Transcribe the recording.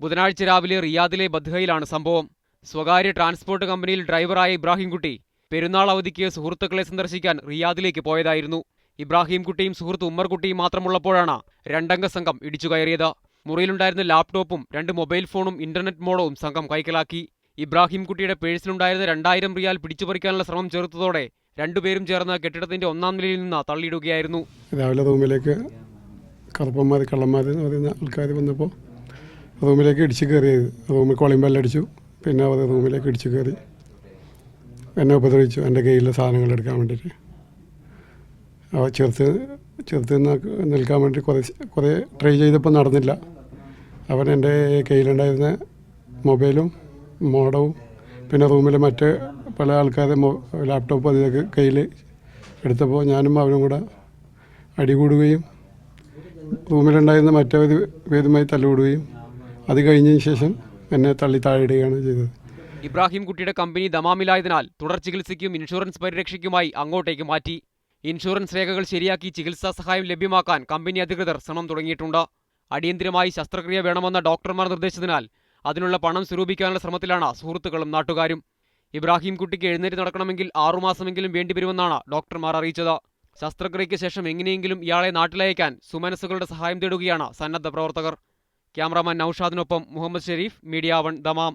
ബുധനാഴ്ച രാവിലെ റിയാദിലെ ബദ്ഹയിലാണ് സംഭവം. സ്വകാര്യ ട്രാൻസ്പോർട്ട് കമ്പനിയിൽ ഡ്രൈവറായ ഇബ്രാഹിംകുട്ടി പെരുന്നാൾ അവധിക്ക് സുഹൃത്തുക്കളെ സന്ദർശിക്കാൻ റിയാദിലേക്ക് പോയതായിരുന്നു. ഇബ്രാഹിംകുട്ടിയും സുഹൃത്ത് ഉമ്മർകുട്ടിയും മാത്രമുള്ളപ്പോഴാണ് രണ്ടംഗ സംഘം ഇടിച്ചുകയറിയത്. മുറിയിലുണ്ടായിരുന്ന ലാപ്ടോപ്പും 2 മൊബൈൽ ഫോണും ഇന്റർനെറ്റ് മോഡവും സംഘം കൈക്കലാക്കി. ഇബ്രാഹിംകുട്ടിയുടെ പേഴ്സിലുണ്ടായിരുന്ന 2000 റിയാൽ പിടിച്ചുപറിക്കാനുള്ള ശ്രമം ചെറുത്തതോടെ രണ്ടുപേരും ചേർന്ന് കെട്ടിടത്തിന്റെ 1-ാം നിലയിൽ നിന്ന് തള്ളിയിടുകയായിരുന്നു. രാവിലെ റൂമിലേക്ക് കള്ളന്മാർ എന്ന് പറയുന്ന ആൾക്കാർ വന്നപ്പോൾ റൂമിലേക്ക് ഇടിച്ചു കയറിയത്. റൂമിൽ കോളിംഗ് ബെല്ലടിച്ചു. പിന്നെ അവർ റൂമിലേക്ക് ഇടിച്ചു കയറി എന്നെ ഉപദ്രവിച്ചു, എൻ്റെ കയ്യിലെ സാധനങ്ങൾ എടുക്കാൻ വേണ്ടിയിട്ട്. അവ ചെറുത്ത് നിൽക്കാൻ വേണ്ടി കുറേ ട്രൈ ചെയ്തപ്പോൾ നടന്നില്ല. അവൻ എൻ്റെ കയ്യിലുണ്ടായിരുന്ന മൊബൈലും മോഡവും പിന്നെ റൂമിലെ മറ്റ് പല ആൾക്കാരുടെ ലാപ്ടോപ്പ് അതിലേക്ക് കയ്യിൽ എടുത്തപ്പോൾ ഞാനും അവനും കൂടെ അടികൂടുകയും റൂമിലുണ്ടായിരുന്ന മറ്റൊരു പേരുമായി തല്ലുകൂടുകയും അത് കഴിഞ്ഞതിന് ശേഷം എന്നെ തള്ളി താഴെയിടുകയാണ് ചെയ്തത്. ഇബ്രാഹിംകുട്ടിയുടെ കമ്പനി ദമാമിലായതിനാൽ തുടർ ചികിത്സയ്ക്കും ഇൻഷുറൻസ് പരിരക്ഷയ്ക്കുമായി അങ്ങോട്ടേക്ക് മാറ്റി. ഇൻഷുറൻസ് രേഖകൾ ശരിയാക്കി ചികിത്സാ സഹായം ലഭ്യമാക്കാൻ കമ്പനി അധികൃതർ ശ്രമം തുടങ്ങിയിട്ടുണ്ട്. അടിയന്തിരമായി ശസ്ത്രക്രിയ വേണമെന്ന ഡോക്ടർമാർ നിർദ്ദേശിച്ചതിനാൽ അതിനുള്ള പണം സ്വരൂപിക്കാനുള്ള ശ്രമത്തിലാണ് സുഹൃത്തുക്കളും നാട്ടുകാരും. ഇബ്രാഹിംകുട്ടിക്ക് എഴുന്നേറ്റ് നടക്കണമെങ്കിൽ 6 മാസമെങ്കിലും വേണ്ടിവരുമെന്നാണ് ഡോക്ടർമാർ അറിയിച്ചത്. ശസ്ത്രക്രിയയ്ക്ക് ശേഷം എങ്ങനെയെങ്കിലും ഇയാളെ നാട്ടിലയക്കാൻ സുമനസ്സുകളുടെ സഹായം തേടുകയാണ് സന്നദ്ധ പ്രവർത്തകർ. ക്യാമറാമാൻ നൌഷാദിനൊപ്പം മുഹമ്മദ് ഷെരീഫ്, മീഡിയ 1 ദമാം.